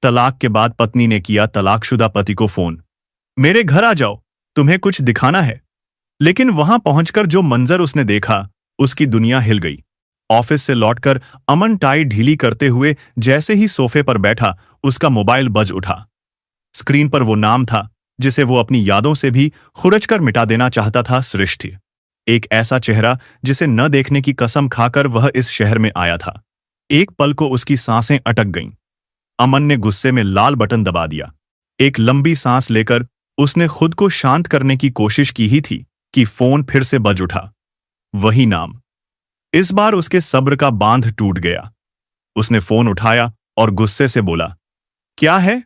तलाक के बाद पत्नी ने किया तलाकशुदा पति को फोन। मेरे घर आ जाओ, तुम्हें कुछ दिखाना है। लेकिन वहां पहुंचकर जो मंजर उसने देखा, उसकी दुनिया हिल गई। ऑफिस से लौटकर अमन टाई ढीली करते हुए जैसे ही सोफे पर बैठा, उसका मोबाइल बज उठा। स्क्रीन पर वो नाम था जिसे वो अपनी यादों से भी खुरचकर मिटा देना चाहता था, सृष्टि। एक ऐसा चेहरा जिसे न देखने की कसम खाकर वह इस शहर में आया था। एक पल को उसकी सांसें अटक गईं। अमन ने गुस्से में लाल बटन दबा दिया। एक लंबी सांस लेकर उसने खुद को शांत करने की कोशिश की ही थी कि फोन फिर से बज उठा। वही नाम। इस बार उसके सब्र का बांध टूट गया। उसने फोन उठाया और गुस्से से बोला, क्या है?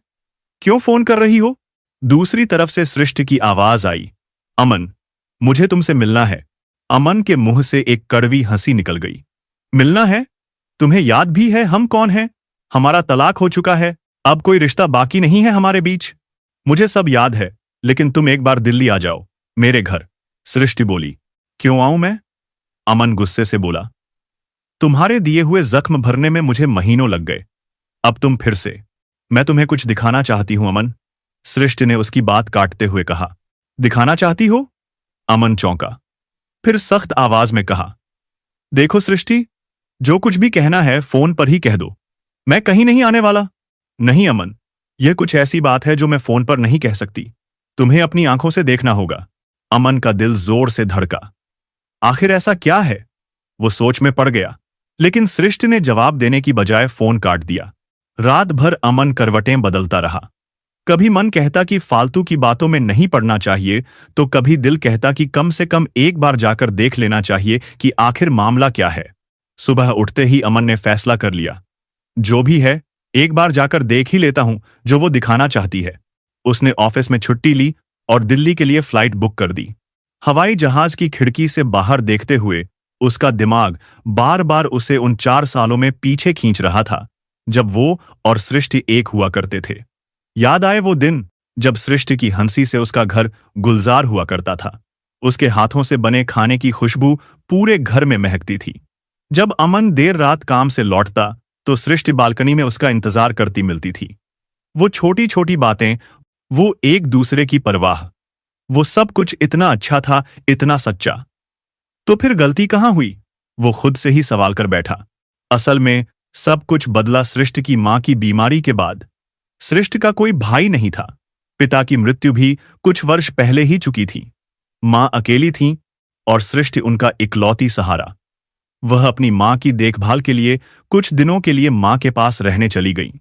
क्यों फोन कर रही हो? दूसरी तरफ से सृष्टि की आवाज आई, अमन, मुझे तुमसे मिलना है। अमन के मुंह से एक कड़वी हंसी निकल गई। मिलना है? तुम्हें याद भी है हम कौन हैं? हमारा तलाक हो चुका है, अब कोई रिश्ता बाकी नहीं है हमारे बीच। मुझे सब याद है, लेकिन तुम एक बार दिल्ली आ जाओ, मेरे घर। सृष्टि बोली, क्यों आऊं मैं? अमन गुस्से से बोला, तुम्हारे दिए हुए जख्म भरने में मुझे महीनों लग गए, अब तुम फिर से। मैं तुम्हें कुछ दिखाना चाहती हूं अमन। सृष्टि ने उसकी बात काटते हुए कहा। दिखाना चाहती हो? अमन चौंका, फिर सख्त आवाज में कहा, देखो सृष्टि, जो कुछ भी कहना है फोन पर ही कह दो, मैं कहीं नहीं आने वाला। नहीं अमन, यह कुछ ऐसी बात है जो मैं फोन पर नहीं कह सकती, तुम्हें अपनी आंखों से देखना होगा। अमन का दिल जोर से धड़का। आखिर ऐसा क्या है? वो सोच में पड़ गया, लेकिन सृष्टि ने जवाब देने की बजाय फोन काट दिया। रात भर अमन करवटें बदलता रहा। कभी मन कहता कि फालतू की बातों में नहीं पड़ना चाहिए, तो कभी दिल कहता कि कम से कम एक बार जाकर देख लेना चाहिए कि आखिर मामला क्या है। सुबह उठते ही अमन ने फैसला कर लिया, जो भी है एक बार जाकर देख ही लेता हूं जो वो दिखाना चाहती है। उसने ऑफिस में छुट्टी ली और दिल्ली के लिए फ्लाइट बुक कर दी। हवाई जहाज की खिड़की से बाहर देखते हुए उसका दिमाग बार बार उसे उन 4 सालों में पीछे खींच रहा था जब वो और सृष्टि एक हुआ करते थे। याद आए वो दिन जब सृष्टि की हंसी से उसका घर गुलजार हुआ करता था। उसके हाथों से बने खाने की खुशबू पूरे घर में महकती थी। जब अमन देर रात काम से लौटता तो सृष्टि बालकनी में उसका इंतजार करती मिलती थी। वो छोटी छोटी बातें, वो एक दूसरे की परवाह, वो सब कुछ इतना अच्छा था, इतना सच्चा। तो फिर गलती कहां हुई? वो खुद से ही सवाल कर बैठा। असल में सब कुछ बदला सृष्टि की मां की बीमारी के बाद। सृष्टि का कोई भाई नहीं था। पिता की मृत्यु भी कुछ वर्ष पहले ही चुकी थी। मां अकेली थी और सृष्टि उनका इकलौती सहारा। वह अपनी मां की देखभाल के लिए कुछ दिनों के लिए मां के पास रहने चली गई।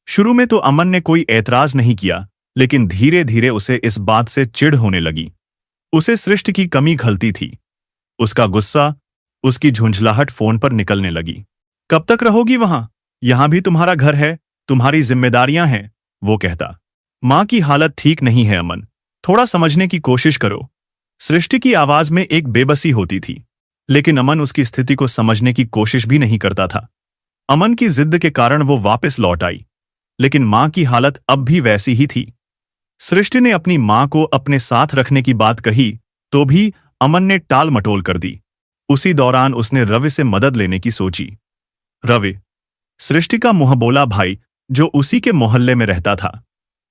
शुरू में तो अमन ने कोई ऐतराज नहीं किया, लेकिन धीरे धीरे उसे इस बात से चिढ़ होने लगी। उसे सृष्टि की कमी खलती थी। उसका गुस्सा, उसकी झुंझलाहट फोन पर निकलने लगी। कब तक रहोगी वहां? यहां भी तुम्हारा घर है, तुम्हारी जिम्मेदारियां हैं, वो कहता। मां की हालत ठीक नहीं है अमन, थोड़ा समझने की कोशिश करो। सृष्टि की आवाज में एक बेबसी होती थी, लेकिन अमन उसकी स्थिति को समझने की कोशिश भी नहीं करता था। अमन की जिद के कारण वो वापस लौट आई, लेकिन मां की हालत अब भी वैसी ही थी। सृष्टि ने अपनी मां को अपने साथ रखने की बात कही तो भी अमन ने टाल मटोल कर दी। उसी दौरान उसने रवि से मदद लेने की सोची। रवि, सृष्टि का मुंहबोला भाई, जो उसी के मोहल्ले में रहता था।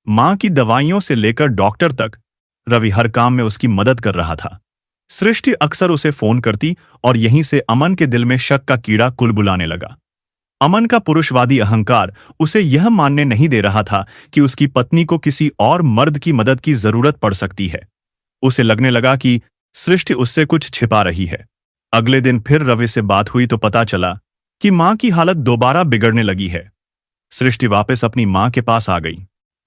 मां की दवाइयों से लेकर डॉक्टर तक रवि हर काम में उसकी मदद कर रहा था। सृष्टि अक्सर उसे फोन करती और यहीं से अमन के दिल में शक का कीड़ा कुलबुलाने लगा। अमन का पुरुषवादी अहंकार उसे यह मानने नहीं दे रहा था कि उसकी पत्नी को किसी और मर्द की मदद की जरूरत पड़ सकती है। उसे लगने लगा कि सृष्टि उससे कुछ छिपा रही है। अगले दिन फिर रवि से बात हुई तो पता चला कि मां की हालत दोबारा बिगड़ने लगी है। सृष्टि वापस अपनी मां के पास आ गई।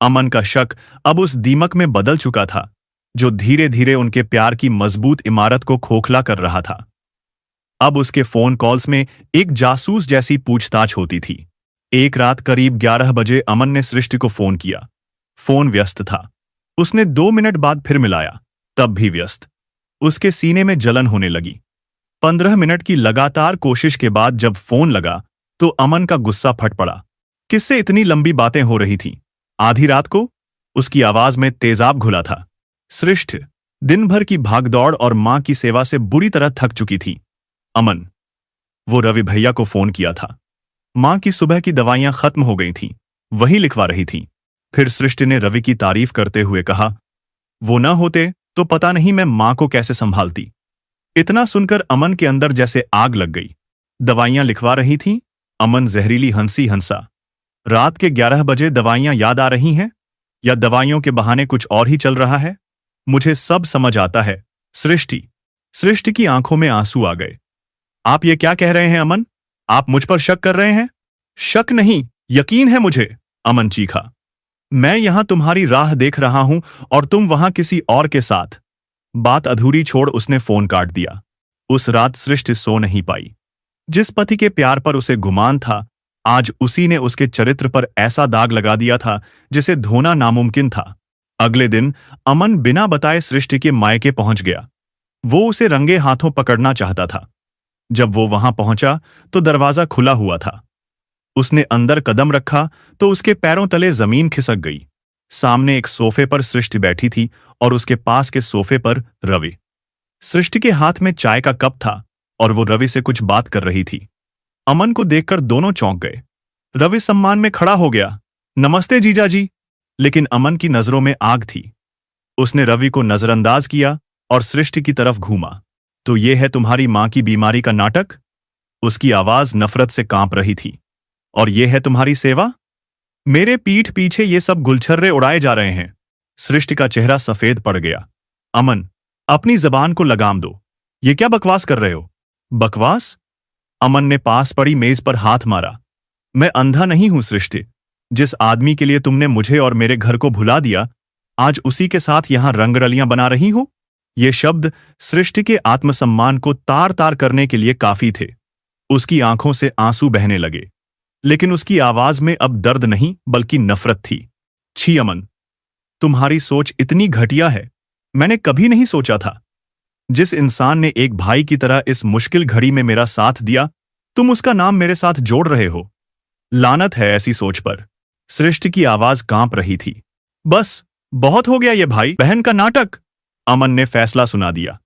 अमन का शक अब उस दीमक में बदल चुका था जो धीरे धीरे उनके प्यार की मजबूत इमारत को खोखला कर रहा था। अब उसके फोन कॉल्स में एक जासूस जैसी पूछताछ होती थी। एक रात करीब 11 बजे अमन ने सृष्टि को फोन किया। फोन व्यस्त था। उसने 2 मिनट बाद फिर मिलाया, तब भी व्यस्त। उसके सीने में जलन होने लगी। 15 मिनट की लगातार कोशिश के बाद जब फोन लगा तो अमन का गुस्सा फट पड़ा। किससे इतनी लंबी बातें हो रही थीं? आधी रात को? उसकी आवाज में तेजाब घुला था। सृष्टि दिन भर की भागदौड़ और मां की सेवा से बुरी तरह थक चुकी थी। अमन, वो रवि भैया को फोन किया था। मां की सुबह की दवाइयां खत्म हो गई थीं। वही लिखवा रही थी। फिर सृष्टि ने रवि की तारीफ करते हुए कहा, वो ना होते तो पता नहीं मैं मां को कैसे संभालती। इतना सुनकर अमन के अंदर जैसे आग लग गई। दवाइयां लिखवा रही थी। अमन जहरीली हंसी हंसा। रात के 11 बजे दवाइयां याद आ रही हैं या दवाइयों के बहाने कुछ और ही चल रहा है? मुझे सब समझ आता है। सृष्टि सृष्टि की आंखों में आंसू आ गए। आप ये क्या कह रहे हैं अमन? आप मुझ पर शक कर रहे हैं? शक नहीं, यकीन है मुझे, अमन चीखा। मैं यहां तुम्हारी राह देख रहा हूं और तुम वहां किसी और के साथ। बात अधूरी छोड़ उसने फोन काट दिया। उस रात सृष्टि सो नहीं पाई। जिस पति के प्यार पर उसे गुमान था, आज उसी ने उसके चरित्र पर ऐसा दाग लगा दिया था जिसे धोना नामुमकिन था। अगले दिन अमन बिना बताए सृष्टि के मायके पहुंच गया। वो उसे रंगे हाथों पकड़ना चाहता था। जब वो वहां पहुंचा तो दरवाजा खुला हुआ था। उसने अंदर कदम रखा तो उसके पैरों तले जमीन खिसक गई। सामने एक सोफे पर सृष्टि बैठी थी और उसके पास के सोफे पर रवि। सृष्टि के हाथ में चाय का कप था और वो रवि से कुछ बात कर रही थी। अमन को देखकर दोनों चौंक गए। रवि सम्मान में खड़ा हो गया, नमस्ते जीजा जी। लेकिन अमन की नजरों में आग थी। उसने रवि को नजरअंदाज किया और सृष्टि की तरफ घूमा। तो ये है तुम्हारी मां की बीमारी का नाटक? उसकी आवाज नफरत से कांप रही थी। और ये है तुम्हारी सेवा? मेरे पीठ पीछे ये सब गुलछर्रे उड़ाए जा रहे हैं। सृष्टि का चेहरा सफेद पड़ गया। अमन, अपनी जबान को लगाम दो। ये क्या बकवास कर रहे हो? बकवास? अमन ने पास पड़ी मेज पर हाथ मारा। मैं अंधा नहीं हूं सृष्टि। जिस आदमी के लिए तुमने मुझे और मेरे घर को भुला दिया, आज उसी के साथ यहां रंगरलियां बना रही हो। ये शब्द सृष्टि के आत्मसम्मान को तार तार करने के लिए काफी थे। उसकी आंखों से आंसू बहने लगे, लेकिन उसकी आवाज में अब दर्द नहीं बल्कि नफरत थी। छी अमन, तुम्हारी सोच इतनी घटिया है। मैंने कभी नहीं सोचा था। जिस इंसान ने एक भाई की तरह इस मुश्किल घड़ी में मेरा साथ दिया, तुम उसका नाम मेरे साथ जोड़ रहे हो। लानत है ऐसी सोच पर। सृष्टि की आवाज कांप रही थी। बस, बहुत हो गया ये भाई बहन का नाटक। अमन ने फैसला सुना दिया।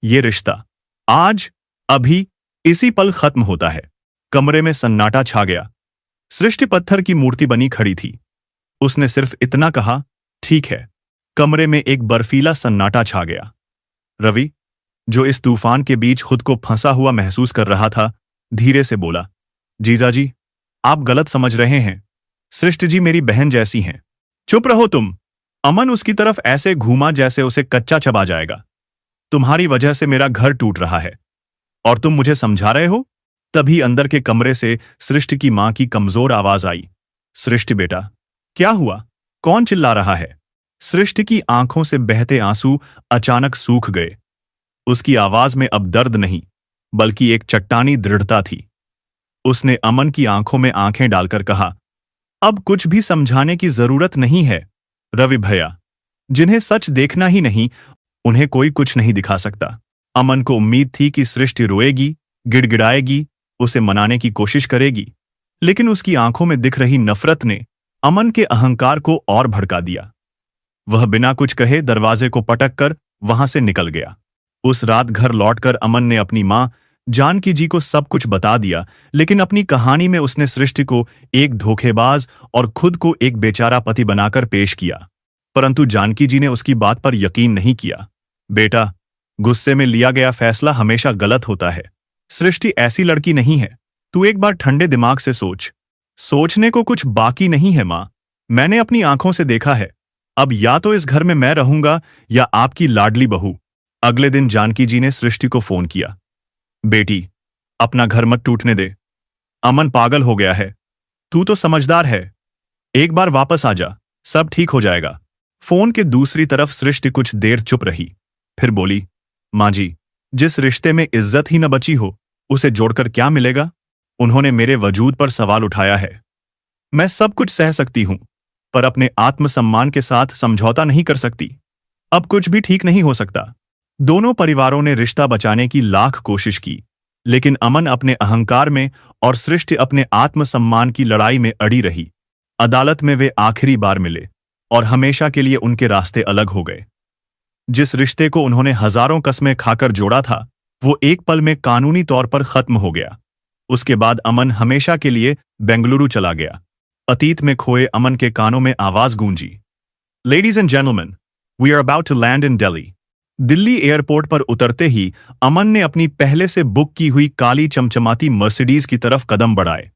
ये रिश्ता आज, अभी, इसी पल खत्म होता है। कमरे में सन्नाटा छा गया। सृष्टि पत्थर की मूर्ति बनी खड़ी थी। उसने सिर्फ इतना कहा, ठीक है। कमरे में एक बर्फीला सन्नाटा छा गया। रवि, जो इस तूफान के बीच खुद को फंसा हुआ महसूस कर रहा था, धीरे से बोला, जीजाजी, आप गलत समझ रहे हैं। सृष्टि जी मेरी बहन जैसी हैं। चुप रहो तुम। अमन उसकी तरफ ऐसे घूमा जैसे उसे कच्चा चबा जाएगा। तुम्हारी वजह से मेरा घर टूट रहा है और तुम मुझे समझा रहे हो? तभी अंदर के कमरे से सृष्टि की मां की कमजोर आवाज आई, सृष्टि बेटा, क्या हुआ? कौन चिल्ला रहा है? सृष्टि की आंखों से बहते आंसू अचानक सूख गए। उसकी आवाज में अब दर्द नहीं बल्कि एक चट्टानी दृढ़ता थी। उसने अमन की आंखों में आंखें डालकर कहा, अब कुछ भी समझाने की जरूरत नहीं है रवि भैया। जिन्हें सच देखना ही नहीं, उन्हें कोई कुछ नहीं दिखा सकता। अमन को उम्मीद थी कि सृष्टि रोएगी, गिड़गिड़ाएगी, उसे मनाने की कोशिश करेगी, लेकिन उसकी आंखों में दिख रही नफरत ने अमन के अहंकार को और भड़का दिया। वह बिना कुछ कहे दरवाजे को पटक कर वहां से निकल गया। उस रात घर लौटकर अमन ने अपनी मां जानकी जी को सब कुछ बता दिया, लेकिन अपनी कहानी में उसने सृष्टि को एक धोखेबाज और खुद को एक बेचारा पति बनाकर पेश किया। परंतु जानकी जी ने उसकी बात पर यकीन नहीं किया। बेटा, गुस्से में लिया गया फैसला हमेशा गलत होता है। सृष्टि ऐसी लड़की नहीं है। तू एक बार ठंडे दिमाग से सोच। सोचने को कुछ बाकी नहीं है मां। मैंने अपनी आंखों से देखा है। अब या तो इस घर में मैं रहूंगा या आपकी लाडली बहू। अगले दिन जानकी जी ने सृष्टि को फोन किया। बेटी, अपना घर मत टूटने दे। अमन पागल हो गया है। तू तो समझदार है। एक बार वापस आ जा, सब ठीक हो जाएगा। फोन के दूसरी तरफ सृष्टि कुछ देर चुप रही, फिर बोली, मां जी, जिस रिश्ते में इज्जत ही न बची हो, उसे जोड़कर क्या मिलेगा? उन्होंने मेरे वजूद पर सवाल उठाया है। मैं सब कुछ सह सकती हूं, पर अपने आत्मसम्मान के साथ समझौता नहीं कर सकती। अब कुछ भी ठीक नहीं हो सकता। दोनों परिवारों ने रिश्ता बचाने की लाख कोशिश की, लेकिन अमन अपने अहंकार में और सृष्टि अपने आत्मसम्मान की लड़ाई में अड़ी रही। अदालत में वे आखिरी बार मिले और हमेशा के लिए उनके रास्ते अलग हो गए। जिस रिश्ते को उन्होंने हजारों कस्में खाकर जोड़ा था, वो एक पल में कानूनी तौर पर खत्म हो गया। उसके बाद अमन हमेशा के लिए बेंगलुरु चला गया। अतीत में खोए अमन के कानों में आवाज गूंजी। Ladies and gentleman, we are about to land in Delhi. Delhi airport पर उतरते ही अमन ने अपनी पहले से बुक की हुई काली चमचमाती मर्सिडीज की तरफ कदम बढ़ाए।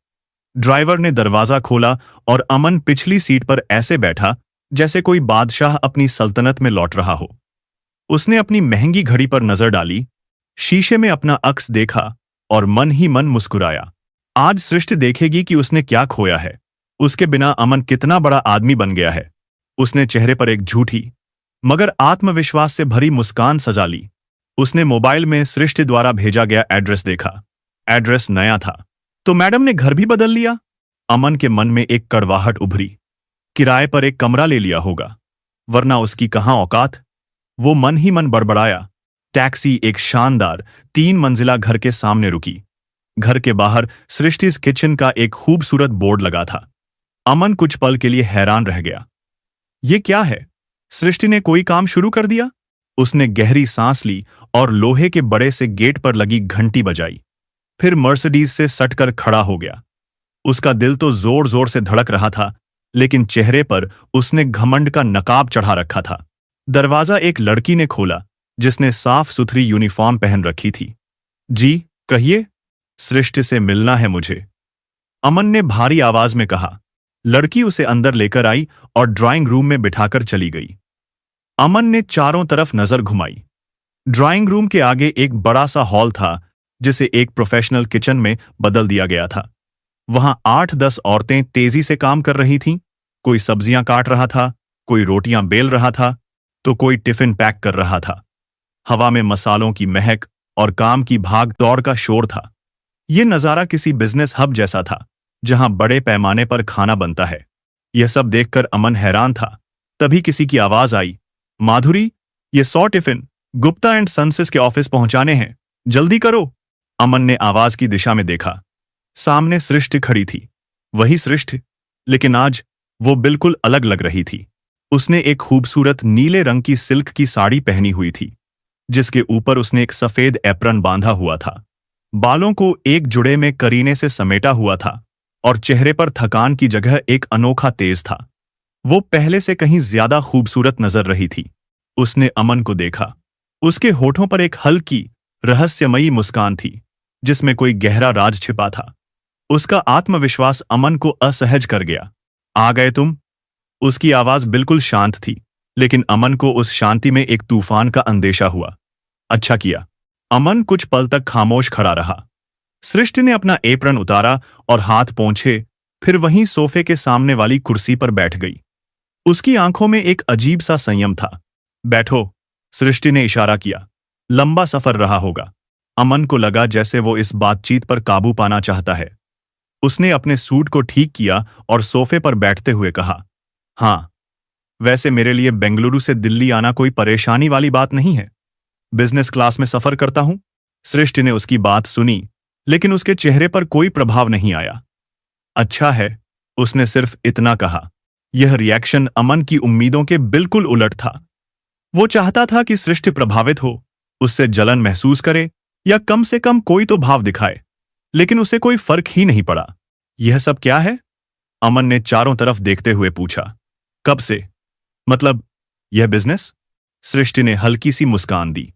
ड्राइवर ने दरवाजा खोला और अमन पिछली सीट पर ऐसे बैठा जैसे कोई बादशाह अपनी सल्तनत में लौट रहा हो। उसने अपनी महंगी घड़ी पर नजर डाली, शीशे में अपना अक्स देखा और मन ही मन मुस्कुराया। आज सृष्टि देखेगी कि उसने क्या खोया है, उसके बिना अमन कितना बड़ा आदमी बन गया है। उसने चेहरे पर एक झूठी मगर आत्मविश्वास से भरी मुस्कान सजा ली। उसने मोबाइल में सृष्टि द्वारा भेजा गया एड्रेस देखा। एड्रेस नया था। तो मैडम ने घर भी बदल लिया? अमन के मन में एक कड़वाहट उभरी। किराए पर एक कमरा ले लिया होगा, वरना उसकी कहां औकात। वो मन ही मन बड़बड़ाया। टैक्सी एक शानदार 3 मंजिला घर के सामने रुकी। घर के बाहर सृष्टिस किचन का एक खूबसूरत बोर्ड लगा था। अमन कुछ पल के लिए हैरान रह गया। ये क्या है? सृष्टि ने कोई काम शुरू कर दिया? उसने गहरी सांस ली और लोहे के बड़े से गेट पर लगी घंटी बजाई। फिर मर्सिडीज से सटकर खड़ा हो गया। उसका दिल तो जोर जोर से धड़क रहा था, लेकिन चेहरे पर उसने घमंड का नकाब चढ़ा रखा था। दरवाजा एक लड़की ने खोला, जिसने साफ सुथरी यूनिफॉर्म पहन रखी थी। जी कहिए। सृष्टि से मिलना है मुझे, अमन ने भारी आवाज में कहा। लड़की उसे अंदर लेकर आई और ड्राइंग रूम में बिठाकर चली गई। अमन ने चारों तरफ नजर घुमाई। ड्राइंग रूम के आगे एक बड़ा सा हॉल था, जिसे एक प्रोफेशनल किचन में बदल दिया गया था। वहां 8-10 औरतें तेजी से काम कर रही थीं। कोई सब्जियां काट रहा था, कोई रोटियां बेल रहा था, तो कोई टिफिन पैक कर रहा था। हवा में मसालों की महक और काम की भाग दौड़ का शोर था। यह नजारा किसी बिजनेस हब जैसा था, जहां बड़े पैमाने पर खाना बनता है। यह सब देखकर अमन हैरान था। तभी किसी की आवाज आई, माधुरी, ये 100 टिफिन गुप्ता एंड सन्सिस के ऑफिस पहुंचाने हैं, जल्दी करो। अमन ने आवाज की दिशा में देखा। सामने सृष्टि खड़ी थी। वही सृष्टि, लेकिन आज वो बिल्कुल अलग लग रही थी। उसने एक खूबसूरत नीले रंग की सिल्क की साड़ी पहनी हुई थी, जिसके ऊपर उसने एक सफेद एप्रन बांधा हुआ था। बालों को एक जुड़े में करीने से समेटा हुआ था और चेहरे पर थकान की जगह एक अनोखा तेज था। वो पहले से कहीं ज्यादा खूबसूरत नजर रही थी। उसने अमन को देखा। उसके होठों पर एक हल्की रहस्यमयी मुस्कान थी, जिसमें कोई गहरा राज छिपा था। उसका आत्मविश्वास अमन को असहज कर गया। आ गए तुम? उसकी आवाज बिल्कुल शांत थी, लेकिन अमन को उस शांति में एक तूफान का अंदेशा हुआ। अच्छा किया। अमन कुछ पल तक खामोश खड़ा रहा। सृष्टि ने अपना एप्रन उतारा और हाथ पोंछे, फिर वहीं सोफे के सामने वाली कुर्सी पर बैठ गई। उसकी आंखों में एक अजीब सा संयम था। बैठो, सृष्टि ने इशारा किया। लंबा सफर रहा होगा। अमन को लगा जैसे वो इस बातचीत पर काबू पाना चाहता है। उसने अपने सूट को ठीक किया और सोफे पर बैठते हुए कहा, हाँ, वैसे मेरे लिए बेंगलुरु से दिल्ली आना कोई परेशानी वाली बात नहीं है। बिजनेस क्लास में सफर करता हूं। सृष्टि ने उसकी बात सुनी, लेकिन उसके चेहरे पर कोई प्रभाव नहीं आया। अच्छा है, उसने सिर्फ इतना कहा। यह रिएक्शन अमन की उम्मीदों के बिल्कुल उलट था। वो चाहता था कि सृष्टि प्रभावित हो, उससे जलन महसूस करे या कम से कम कोई तो भाव दिखाए, लेकिन उसे कोई फर्क ही नहीं पड़ा। यह सब क्या है? अमन ने चारों तरफ देखते हुए पूछा। कब से? मतलब यह बिजनेस? सृष्टि ने हल्की सी मुस्कान दी।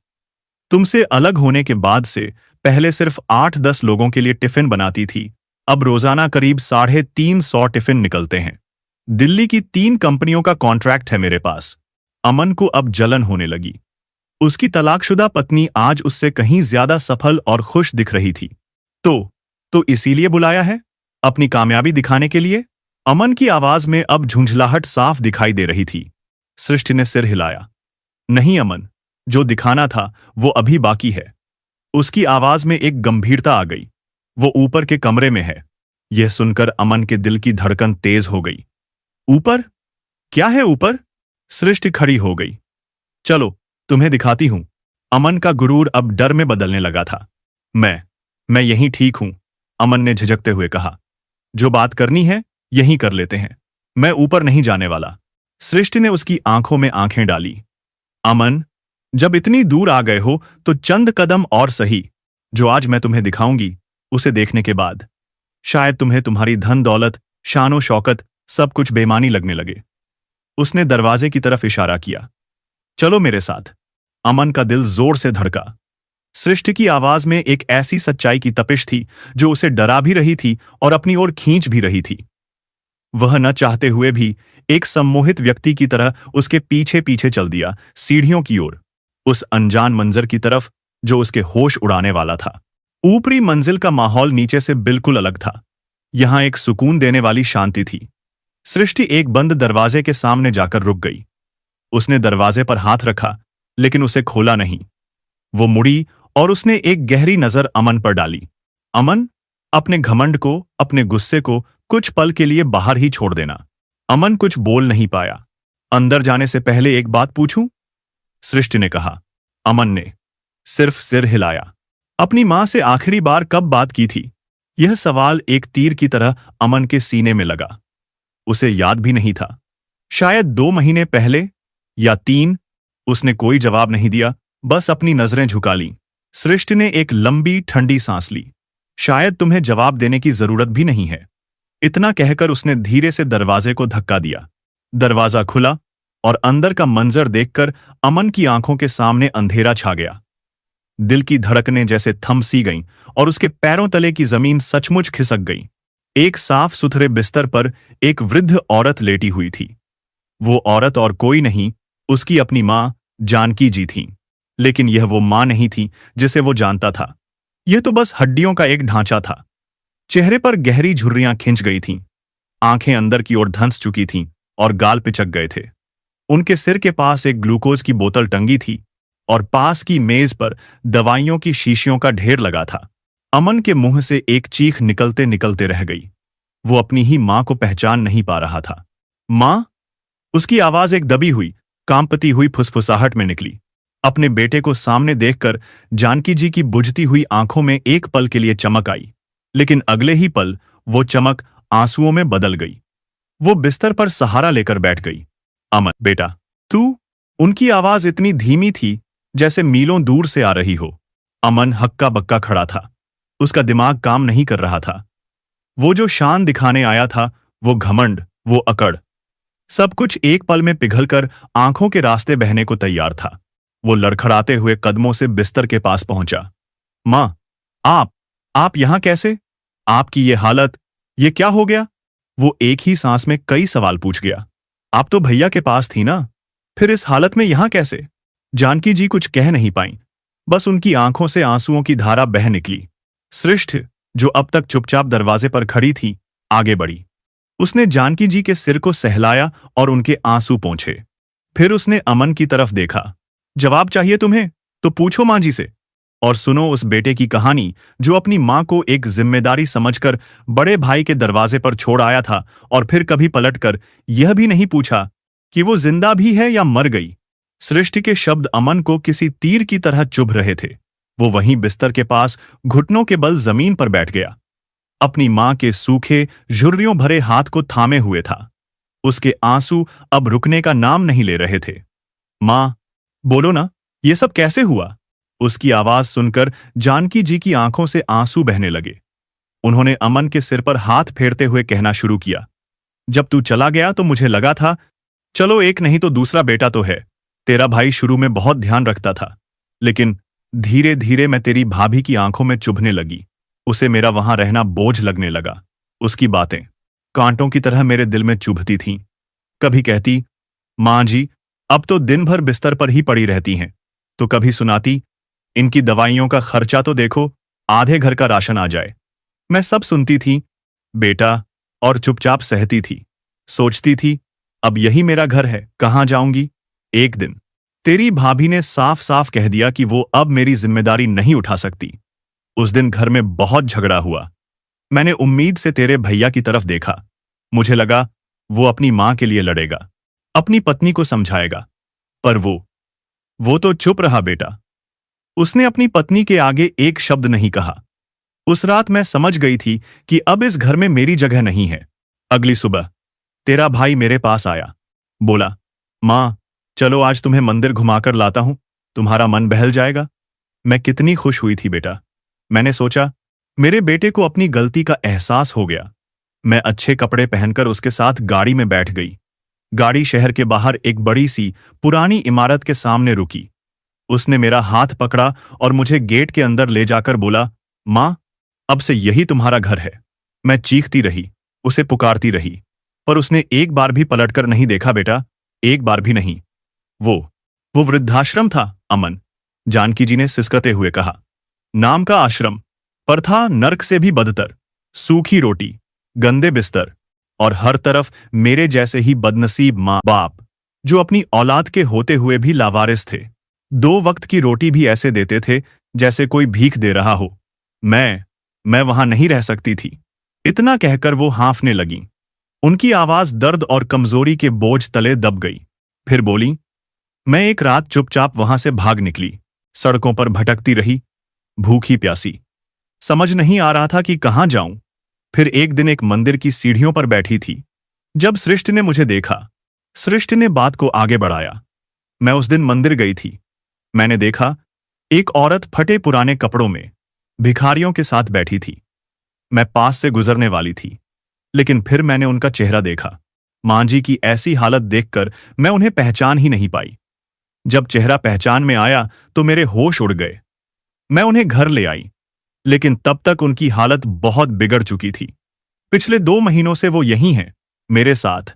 तुमसे अलग होने के बाद से पहले सिर्फ 8-10 लोगों के लिए टिफिन बनाती थी, अब रोजाना करीब 350 टिफिन निकलते हैं। दिल्ली की 3 कंपनियों का कॉन्ट्रैक्ट है मेरे पास। अमन को अब जलन होने लगी। उसकी तलाकशुदा पत्नी आज उससे कहीं ज्यादा सफल और खुश दिख रही थी। तो इसीलिए बुलाया है? अपनी कामयाबी दिखाने के लिए? अमन की आवाज में अब झुंझलाहट साफ दिखाई दे रही थी। सृष्टि ने सिर हिलाया। नहीं अमन, जो दिखाना था वो अभी बाकी है। उसकी आवाज में एक गंभीरता आ गई। वो ऊपर के कमरे में है। यह सुनकर अमन के दिल की धड़कन तेज हो गई। ऊपर? क्या है ऊपर? सृष्टि खड़ी हो गई। चलो तुम्हें दिखाती हूं। अमन का गुरूर अब डर में बदलने लगा था। मैं यहीं ठीक हूं, अमन ने झिझकते हुए कहा। जो बात करनी है यहीं कर लेते हैं, मैं ऊपर नहीं जाने वाला। सृष्टि ने उसकी आंखों में आंखें डाली। अमन, जब इतनी दूर आ गए हो तो चंद कदम और सही। जो आज मैं तुम्हें दिखाऊंगी, उसे देखने के बाद शायद तुम्हें तुम्हारी धन दौलत शानो शौकत सब कुछ बेमानी लगने लगे। उसने दरवाजे की तरफ इशारा किया। चलो मेरे साथ। अमन का दिल जोर से धड़का। सृष्टि की आवाज में एक ऐसी सच्चाई की तपिश थी जो उसे डरा भी रही थी और अपनी ओर खींच भी रही थी। वह न चाहते हुए भी एक सम्मोहित व्यक्ति की तरह उसके पीछे पीछे चल दिया, सीढ़ियों की ओर, उस अनजान मंजर की तरफ जो उसके होश उड़ाने वाला था। ऊपरी मंजिल का माहौल नीचे से बिल्कुल अलग था। यहां एक सुकून देने वाली शांति थी। सृष्टि एक बंद दरवाजे के सामने जाकर रुक गई। उसने दरवाजे पर हाथ रखा, लेकिन उसे खोला नहीं। वो मुड़ी और उसने एक गहरी नजर अमन पर डाली। अमन, अपने घमंड को, अपने गुस्से को कुछ पल के लिए बाहर ही छोड़ देना। अमन कुछ बोल नहीं पाया। अंदर जाने से पहले एक बात पूछूं? सृष्टि ने कहा। अमन ने सिर्फ सिर हिलाया। अपनी मां से आखिरी बार कब बात की थी? यह सवाल एक तीर की तरह अमन के सीने में लगा। उसे याद भी नहीं था। शायद 2 महीने पहले या 3। उसने कोई जवाब नहीं दिया, बस अपनी नजरें झुका लीं। सृष्टि ने एक लंबी ठंडी सांस ली। शायद तुम्हें जवाब देने की जरूरत भी नहीं है। इतना कहकर उसने धीरे से दरवाजे को धक्का दिया। दरवाजा खुला और अंदर का मंजर देखकर अमन की आंखों के सामने अंधेरा छा गया। दिल की धड़कनें जैसे थम सी गईं और उसके पैरों तले की जमीन सचमुच खिसक गई। एक साफ सुथरे बिस्तर पर एक वृद्ध औरत लेटी हुई थी। वो औरत और कोई नहीं, उसकी अपनी मां जानकी जी थी। लेकिन यह वो मां नहीं थी जिसे वो जानता था। यह तो बस हड्डियों का एक ढांचा था। चेहरे पर गहरी झुर्रियां खिंच गई थीं, आंखें अंदर की ओर धंस चुकी थीं और गाल पिचक गए थे। उनके सिर के पास एक ग्लूकोज की बोतल टंगी थी और पास की मेज पर दवाइयों की शीशियों का ढेर लगा था। अमन के मुंह से एक चीख निकलते निकलते रह गई। वो अपनी ही मां को पहचान नहीं पा रहा था। मां? उसकी आवाज एक दबी हुई, कांपती हुई फुसफुसाहट में निकली। अपने बेटे को सामने देखकर जानकी जी की बुझती हुई आंखों में एक पल के लिए चमक आई, लेकिन अगले ही पल वो चमक आंसुओं में बदल गई। वो बिस्तर पर सहारा लेकर बैठ गई। अमन, बेटा, तू? उनकी आवाज इतनी धीमी थी जैसे मीलों दूर से आ रही हो। अमन हक्का बक्का खड़ा था। उसका दिमाग काम नहीं कर रहा था। वो जो शान दिखाने आया था, वो घमंड, वो अकड़, सब कुछ एक पल में पिघलकर आंखों के रास्ते बहने को तैयार था। वो लड़खड़ाते हुए कदमों से बिस्तर के पास पहुंचा। मां, आप यहां कैसे? आपकी ये हालत, ये क्या हो गया? वो एक ही सांस में कई सवाल पूछ गया। आप तो भैया के पास थी ना, फिर इस हालत में यहां कैसे? जानकी जी कुछ कह नहीं पाईं, बस उनकी आंखों से आंसुओं की धारा बह निकली। सृष्टि, जो अब तक चुपचाप दरवाजे पर खड़ी थी, आगे बढ़ी। उसने जानकी जी के सिर को सहलाया और उनके आंसू पोंछे। फिर उसने अमन की तरफ देखा। जवाब चाहिए तुम्हें? तो पूछो मां जी से। और सुनो उस बेटे की कहानी जो अपनी मां को एक जिम्मेदारी समझकर बड़े भाई के दरवाजे पर छोड़ आया था और फिर कभी पलटकर यह भी नहीं पूछा कि वो जिंदा भी है या मर गई। सृष्टि के शब्द अमन को किसी तीर की तरह चुभ रहे थे। वो वहीं बिस्तर के पास घुटनों के बल जमीन पर बैठ गया। अपनी मां के सूखे, झुर्रियों भरे हाथ को थामे हुए था। उसके आंसू अब रुकने का नाम नहीं ले रहे थे। मां, बोलो ना, ये सब कैसे हुआ? उसकी आवाज सुनकर जानकी जी की आंखों से आंसू बहने लगे। उन्होंने अमन के सिर पर हाथ फेरते हुए कहना शुरू किया। जब तू चला गया तो मुझे लगा था, चलो एक नहीं तो दूसरा बेटा तो है। तेरा भाई शुरू में बहुत ध्यान रखता था, लेकिन धीरे धीरे मैं तेरी भाभी की आंखों में चुभने लगी। उसे मेरा वहां रहना बोझ लगने लगा। उसकी बातें कांटों की तरह मेरे दिल में चुभती थीं। कभी कहती, मां जी, अब तो दिन भर बिस्तर पर ही पड़ी रहती हैं। तो कभी सुनाती, इनकी दवाइयों का खर्चा तो देखो, आधे घर का राशन आ जाए। मैं सब सुनती थी, बेटा, और चुपचाप सहती थी। सोचती थी, अब यही मेरा घर है, कहां जाऊंगी? एक दिन तेरी भाभी ने साफ साफ कह दिया कि वो अब मेरी जिम्मेदारी नहीं उठा सकती। उस दिन घर में बहुत झगड़ा हुआ। मैंने उम्मीद से तेरे भैया की तरफ देखा। मुझे लगा वो अपनी मां के लिए लड़ेगा, अपनी पत्नी को समझाएगा। पर वो तो चुप रहा बेटा। उसने अपनी पत्नी के आगे एक शब्द नहीं कहा। उस रात मैं समझ गई थी कि अब इस घर में मेरी जगह नहीं है। अगली सुबह तेरा भाई मेरे पास आया, बोला, मां, चलो आज तुम्हें मंदिर घुमाकर लाता हूं, तुम्हारा मन बहल जाएगा। मैं कितनी खुश हुई थी बेटा। मैंने सोचा, मेरे बेटे को अपनी गलती का एहसास हो गया। मैं अच्छे कपड़े पहनकर उसके साथ गाड़ी में बैठ गई। गाड़ी शहर के बाहर एक बड़ी सी पुरानी इमारत के सामने रुकी। उसने मेरा हाथ पकड़ा और मुझे गेट के अंदर ले जाकर बोला, माँ, अब से यही तुम्हारा घर है। मैं चीखती रही, उसे पुकारती रही, पर उसने एक बार भी पलटकर नहीं देखा बेटा, एक बार भी नहीं। वो वृद्धाश्रम था, अमन, जानकी जी ने सिसकते हुए कहा। नाम का आश्रम, पर था नर्क से भी बदतर। सूखी रोटी, गंदे बिस्तर और हर तरफ मेरे जैसे ही बदनसीब माँ बाप, जो अपनी औलाद के होते हुए भी लावारिस थे। 2 वक्त की रोटी भी ऐसे देते थे जैसे कोई भीख दे रहा हो। मैं वहां नहीं रह सकती थी। इतना कहकर वो हाँफने लगीं। उनकी आवाज दर्द और कमजोरी के बोझ तले दब गई। फिर बोली, मैं एक रात चुपचाप वहां से भाग निकली। सड़कों पर भटकती रही, भूखी प्यासी। समझ नहीं आ रहा था कि कहां जाऊं। फिर एक दिन एक मंदिर की सीढ़ियों पर बैठी थी। जब सृष्टि ने मुझे देखा, सृष्टि ने बात को आगे बढ़ाया। मैं उस दिन मंदिर गई थी। मैंने देखा एक औरत फटे पुराने कपड़ों में भिखारियों के साथ बैठी थी। मैं पास से गुजरने वाली थी, लेकिन फिर मैंने उनका चेहरा देखा। मां जी की ऐसी हालत देखकर मैं उन्हें पहचान ही नहीं पाई। जब चेहरा पहचान में आया तो मेरे होश उड़ गए। मैं उन्हें घर ले आई, लेकिन तब तक उनकी हालत बहुत बिगड़ चुकी थी। पिछले 2 महीनों से वो यहीं हैं, मेरे साथ।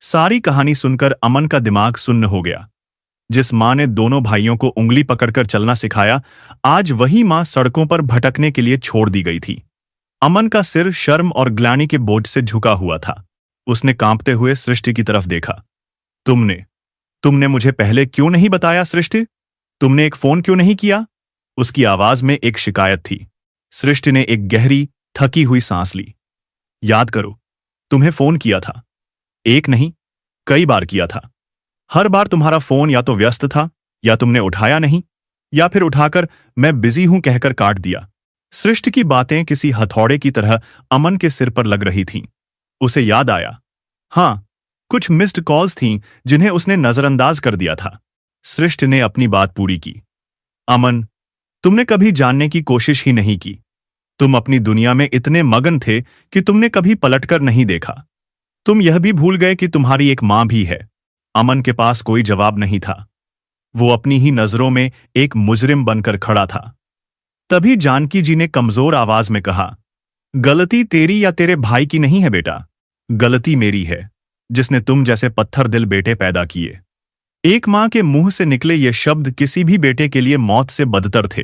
सारी कहानी सुनकर अमन का दिमाग सुन्न हो गया। जिस मां ने दोनों भाइयों को उंगली पकड़कर चलना सिखाया, आज वही मां सड़कों पर भटकने के लिए छोड़ दी गई थी। अमन का सिर शर्म और ग्लानि के बोझ से झुका हुआ था। उसने कांपते हुए सृष्टि की तरफ देखा। तुमने मुझे पहले क्यों नहीं बताया सृष्टि? तुमने एक फोन क्यों नहीं किया? उसकी आवाज में एक शिकायत थी। सृष्टि ने एक गहरी, थकी हुई सांस ली। याद करो, तुम्हें फोन किया था। एक नहीं, कई बार किया था। हर बार तुम्हारा फोन या तो व्यस्त था, या तुमने उठाया नहीं, या फिर उठाकर मैं बिजी हूं कहकर काट दिया। सृष्टि की बातें किसी हथौड़े की तरह अमन के सिर पर लग रही थीं। उसे याद आया, हां, कुछ मिस्ड कॉल्स थीं जिन्हें उसने नजरअंदाज कर दिया था। सृष्टि ने अपनी बात पूरी की। अमन, तुमने कभी जानने की कोशिश ही नहीं की। तुम अपनी दुनिया में इतने मगन थे कि तुमने कभी पलटकर नहीं देखा। तुम यह भी भूल गए कि तुम्हारी एक मां भी है। अमन के पास कोई जवाब नहीं था। वो अपनी ही नजरों में एक मुजरिम बनकर खड़ा था। तभी जानकी जी ने कमजोर आवाज में कहा, गलती तेरी या तेरे भाई की नहीं है बेटा, गलती मेरी है, जिसने तुम जैसे पत्थर दिल बेटे पैदा किए। एक मां के मुंह से निकले ये शब्द किसी भी बेटे के लिए मौत से बदतर थे।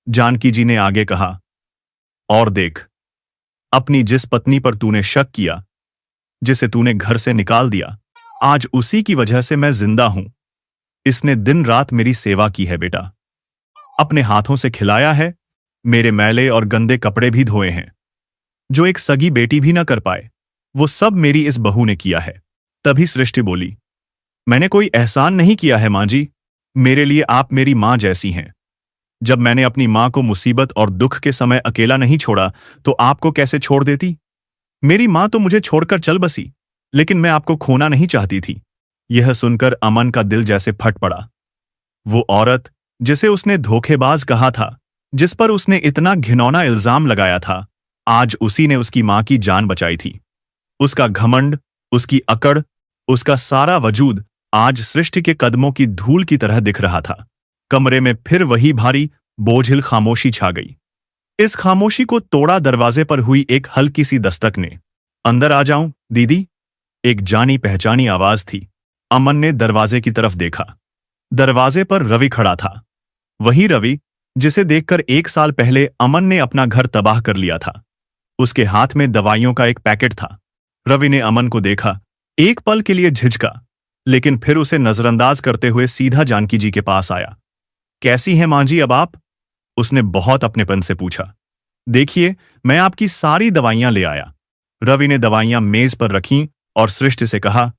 जानकी जी ने आगे कहा, और देख, अपनी जिस पत्नी पर तूने शक किया, जिसे तूने घर से निकाल दिया, आज उसी की वजह से मैं जिंदा हूं। इसने दिन रात मेरी सेवा की है बेटा, अपने हाथों से खिलाया है, मेरे मैले और गंदे कपड़े भी धोए हैं। जो एक सगी बेटी भी न कर पाए, वो सब मेरी इस बहू ने किया है। तभी सृष्टि बोली, मैंने कोई एहसान नहीं किया है मां जी। मेरे लिए आप मेरी मां जैसी हैं। जब मैंने अपनी मां को मुसीबत और दुख के समय अकेला नहीं छोड़ा, तो आपको कैसे छोड़ देती? मेरी मां तो मुझे छोड़कर चल बसी, लेकिन मैं आपको खोना नहीं चाहती थी। यह सुनकर अमन का दिल जैसे फट पड़ा। वो औरत जिसे उसने धोखेबाज कहा था, जिस पर उसने इतना घिनौना इल्जाम लगाया था, आज उसी ने उसकी मां की जान बचाई थी। उसका घमंड, उसकी अकड़, उसका सारा वजूद आज सृष्टि के कदमों की धूल की तरह दिख रहा था। कमरे में फिर वही भारी, बोझिल खामोशी छा गई। इस खामोशी को तोड़ा दरवाजे पर हुई एक हल्की सी दस्तक ने। अंदर आ जाऊं, दीदी? एक जानी पहचानी आवाज थी। अमन ने दरवाजे की तरफ देखा। दरवाजे पर रवि खड़ा था। वही रवि जिसे देखकर 1 साल पहले अमन ने अपना घर तबाह कर लिया था। उसके हाथ में दवाइयों का एक पैकेट था। रवि ने अमन को देखा, एक पल के लिए झिझका, लेकिन फिर उसे नजरअंदाज करते हुए सीधा जानकी जी के पास आया। कैसी हैं मां जी अब आप? उसने बहुत अपनेपन से पूछा। देखिए, मैं आपकी सारी दवाइयां ले आया। रवि ने दवाइयां मेज पर रखीं और सृष्टि से कहा,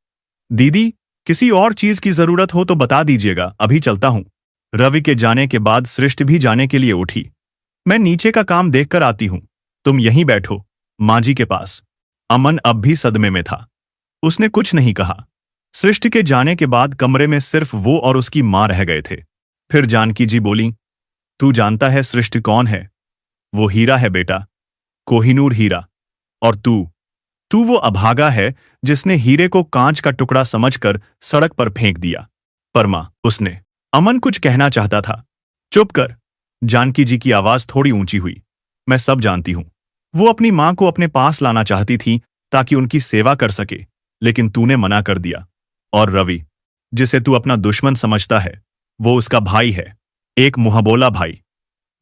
दीदी, किसी और चीज की जरूरत हो तो बता दीजिएगा, अभी चलता हूं। रवि के जाने के बाद सृष्टि भी जाने के लिए उठी। मैं नीचे का काम देखकर आती हूं, तुम यहीं बैठो, मां जी के पास। अमन अब भी सदमे में था। उसने कुछ नहीं कहा। सृष्टि के जाने के बाद कमरे में सिर्फ वो और उसकी मां रह गए थे। फिर जानकी जी बोली, तू जानता है सृष्टि कौन है? वो हीरा है बेटा, कोहिनूर हीरा। और तू तू वो अभागा है जिसने हीरे को कांच का टुकड़ा समझकर सड़क पर फेंक दिया। पर मां, उसने। अमन कुछ कहना चाहता था। चुप कर। जानकी जी की आवाज थोड़ी ऊंची हुई। मैं सब जानती हूं। वो अपनी मां को अपने पास लाना चाहती थी ताकि उनकी सेवा कर सके, लेकिन तूने मना कर दिया। और रवि, जिसे तू अपना दुश्मन समझता है, वो उसका भाई है, एक मुंहबोला भाई।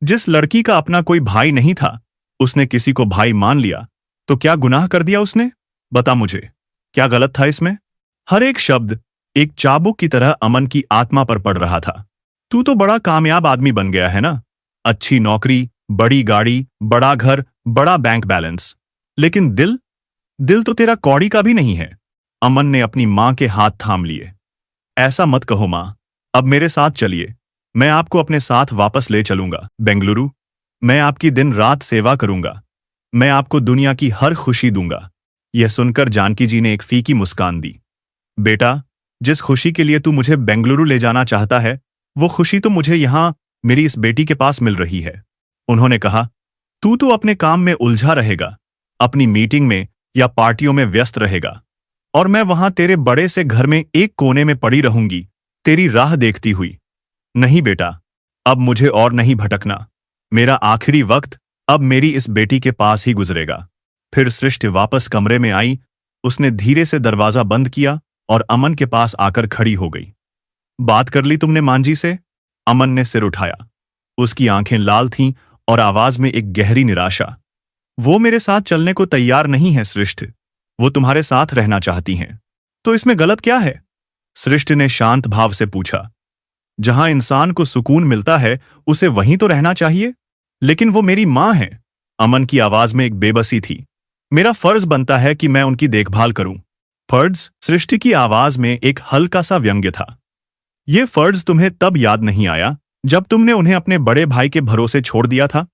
जिस लड़की का अपना कोई भाई नहीं था, उसने किसी को भाई मान लिया। तो क्या गुनाह कर दिया उसने? बता मुझे, क्या गलत था इसमें? हर एक शब्द एक चाबुक की तरह अमन की आत्मा पर पड़ रहा था। तू तो बड़ा कामयाब आदमी बन गया है ना, अच्छी नौकरी, बड़ी गाड़ी, बड़ा घर, बड़ा बैंक बैलेंस, लेकिन दिल दिल तो तेरा कौड़ी का भी नहीं है। अमन ने अपनी मां के हाथ थाम लिए। ऐसा मत कहो मां, अब मेरे साथ चलिए, मैं आपको अपने साथ वापस ले चलूंगा बेंगलुरु। मैं आपकी दिन रात सेवा करूंगा, मैं आपको दुनिया की हर खुशी दूंगा। यह सुनकर जानकी जी ने एक फीकी मुस्कान दी। बेटा, जिस खुशी के लिए तू मुझे बेंगलुरु ले जाना चाहता है, वो खुशी तो मुझे यहां मेरी इस बेटी के पास मिल रही है। उन्होंने कहा, तू तो अपने काम में उलझा रहेगा, अपनी मीटिंग में या पार्टियों में व्यस्त रहेगा, और मैं वहां तेरे बड़े से घर में एक कोने में पड़ी रहूंगी, तेरी राह देखती हुई। नहीं बेटा, अब मुझे और नहीं भटकना। मेरा आखिरी वक्त अब मेरी इस बेटी के पास ही गुजरेगा। फिर सृष्टि वापस कमरे में आई। उसने धीरे से दरवाजा बंद किया और अमन के पास आकर खड़ी हो गई। बात कर ली तुमने मांझी से? अमन ने सिर उठाया। उसकी आंखें लाल थीं और आवाज में एक गहरी निराशा। वो मेरे साथ चलने को तैयार नहीं है सृष्टि, वो तुम्हारे साथ रहना चाहती हैं। तो इसमें गलत क्या है? सृष्टि ने शांत भाव से पूछा। जहां इंसान को सुकून मिलता है, उसे वहीं तो रहना चाहिए। लेकिन वो मेरी मां है। अमन की आवाज में एक बेबसी थी। मेरा फर्ज बनता है कि मैं उनकी देखभाल करूं। फर्ज? सृष्टि की आवाज में एक हल्का सा व्यंग्य था। यह फर्ज तुम्हें तब याद नहीं आया जब तुमने उन्हें अपने बड़े भाई के भरोसे छोड़ दिया था,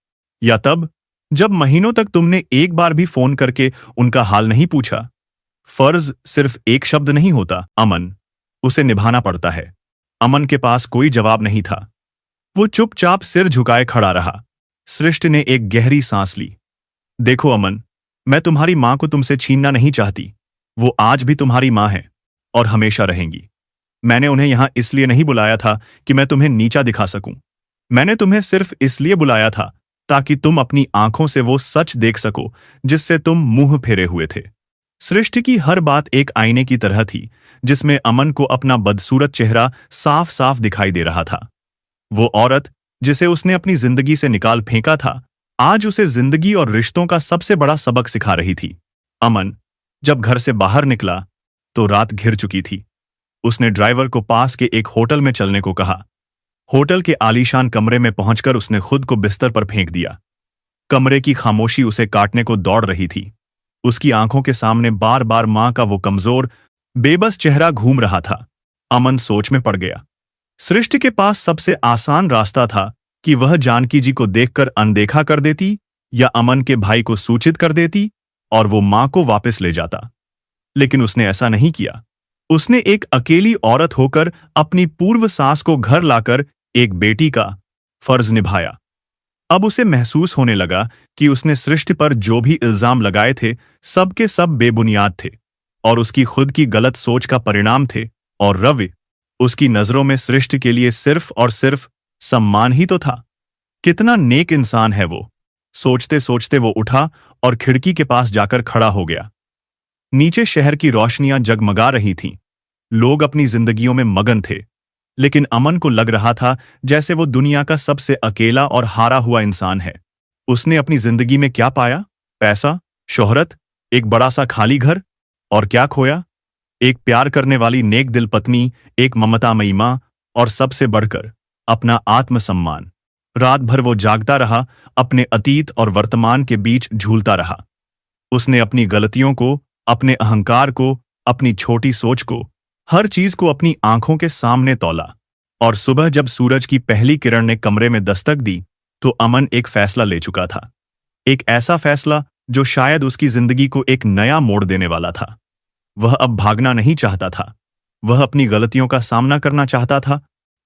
या तब जब महीनों तक तुमने एक बार भी फोन करके उनका हाल नहीं पूछा? फर्ज सिर्फ एक शब्द नहीं होता अमन, उसे निभाना पड़ता है। अमन के पास कोई जवाब नहीं था। वो चुपचाप सिर झुकाए खड़ा रहा। सृष्टि ने एक गहरी सांस ली। देखो अमन, मैं तुम्हारी मां को तुमसे छीनना नहीं चाहती। वो आज भी तुम्हारी मां है और हमेशा रहेंगी। मैंने उन्हें यहां इसलिए नहीं बुलाया था कि मैं तुम्हें नीचा दिखा सकूं। मैंने तुम्हें सिर्फ इसलिए बुलाया था ताकि तुम अपनी आंखों से वो सच देख सको जिससे तुम मुंह फेरे हुए थे। सृष्टि की हर बात एक आईने की तरह थी, जिसमें अमन को अपना बदसूरत चेहरा साफ साफ दिखाई दे रहा था। वो औरत जिसे उसने अपनी जिंदगी से निकाल फेंका था, आज उसे जिंदगी और रिश्तों का सबसे बड़ा सबक सिखा रही थी। अमन जब घर से बाहर निकला तो रात घिर चुकी थी। उसने ड्राइवर को पास के एक होटल में चलने को कहा। होटल के आलीशान कमरे में पहुंचकर उसने खुद को बिस्तर पर फेंक दिया। कमरे की खामोशी उसे काटने को दौड़ रही थी। उसकी आंखों के सामने बार बार मां का वो कमजोर, बेबस चेहरा घूम रहा था। अमन सोच में पड़ गया। सृष्टि के पास सबसे आसान रास्ता था कि वह जानकी जी को देखकर अनदेखा कर देती या अमन के भाई को सूचित कर देती और वो मां को वापस ले जाता। लेकिन उसने ऐसा नहीं किया। उसने एक अकेली औरत होकर अपनी पूर्व सास को घर लाकर एक बेटी का फर्ज निभाया। अब उसे महसूस होने लगा कि उसने सृष्टि पर जो भी इल्जाम लगाए थे, सब के सब बेबुनियाद थे और उसकी खुद की गलत सोच का परिणाम थे। और रवि, उसकी नजरों में सृष्टि के लिए सिर्फ और सिर्फ सम्मान ही तो था। कितना नेक इंसान है वो। सोचते सोचते वो उठा और खिड़की के पास जाकर खड़ा हो गया। नीचे शहर की रोशनियां जगमगा रही थीं। लोग अपनी जिंदगियों में मगन थे, लेकिन अमन को लग रहा था जैसे वो दुनिया का सबसे अकेला और हारा हुआ इंसान है। उसने अपनी जिंदगी में क्या पाया? पैसा, शोहरत, एक बड़ा सा खाली घर, और क्या खोया? एक प्यार करने वाली नेक दिल पत्नी, एक ममतामयी मां, और सबसे बढ़कर अपना आत्मसम्मान। रात भर वो जागता रहा, अपने अतीत और वर्तमान के बीच झूलता रहा। उसने अपनी गलतियों को, अपने अहंकार को, अपनी छोटी सोच को, हर चीज को अपनी आंखों के सामने तौला। और सुबह जब सूरज की पहली किरण ने कमरे में दस्तक दी, तो अमन एक फैसला ले चुका था। एक ऐसा फैसला जो शायद उसकी जिंदगी को एक नया मोड़ देने वाला था। वह अब भागना नहीं चाहता था। वह अपनी गलतियों का सामना करना चाहता था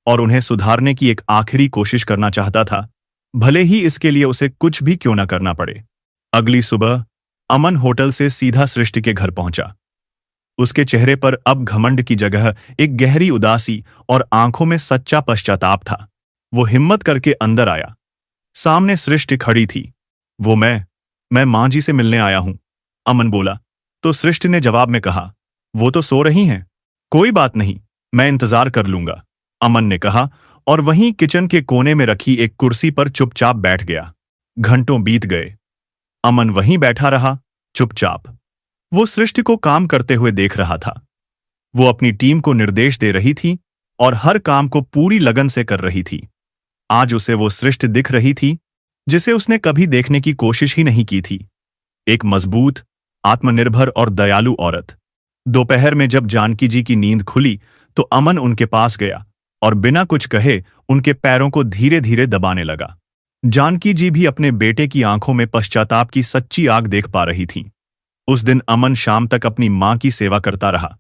और उन्हें सुधारने की एक आखिरी कोशिश करना चाहता था, भले ही इसके लिए उसे कुछ भी क्यों न करना पड़े। अगली सुबह अमन होटल से सीधा सृष्टि के घर पहुंचा। उसके चेहरे पर अब घमंड की जगह एक गहरी उदासी और आंखों में सच्चा पश्चाताप था। वो हिम्मत करके अंदर आया। सामने सृष्टि खड़ी थी। वो मैं मां जी से मिलने आया हूं, अमन बोला। तो सृष्टि ने जवाब में कहा, वो तो सो रही हैं। कोई बात नहीं, मैं इंतजार कर लूंगा, अमन ने कहा और वहीं किचन के कोने में रखी एक कुर्सी पर चुपचाप बैठ गया। घंटों बीत गए। अमन वहीं बैठा रहा, चुपचाप। वो सृष्टि को काम करते हुए देख रहा था। वो अपनी टीम को निर्देश दे रही थी और हर काम को पूरी लगन से कर रही थी। आज उसे वो सृष्टि दिख रही थी जिसे उसने कभी देखने की कोशिश ही नहीं की थी। एक मजबूत, आत्मनिर्भर और दयालु औरत। दोपहर में जब जानकी जी की नींद खुली तो अमन उनके पास गया और बिना कुछ कहे उनके पैरों को धीरे धीरे दबाने लगा। जानकी जी भी अपने बेटे की आंखों में पश्चाताप की सच्ची आग देख पा रही थीं। उस दिन अमन शाम तक अपनी मां की सेवा करता रहा।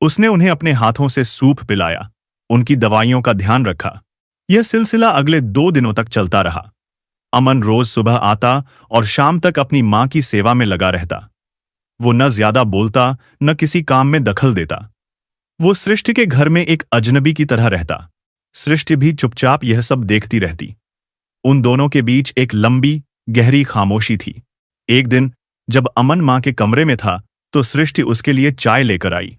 उसने उन्हें अपने हाथों से सूप पिलाया, उनकी दवाइयों का ध्यान रखा। यह सिलसिला अगले 2 दिनों तक चलता रहा। अमन रोज सुबह आता और शाम तक अपनी मां की सेवा में लगा रहता। वो न ज्यादा बोलता, न किसी काम में दखल देता। वो सृष्टि के घर में एक अजनबी की तरह रहता। सृष्टि भी चुपचाप यह सब देखती रहती। उन दोनों के बीच एक लंबी, गहरी खामोशी थी। एक दिन जब अमन मां के कमरे में था तो सृष्टि उसके लिए चाय लेकर आई।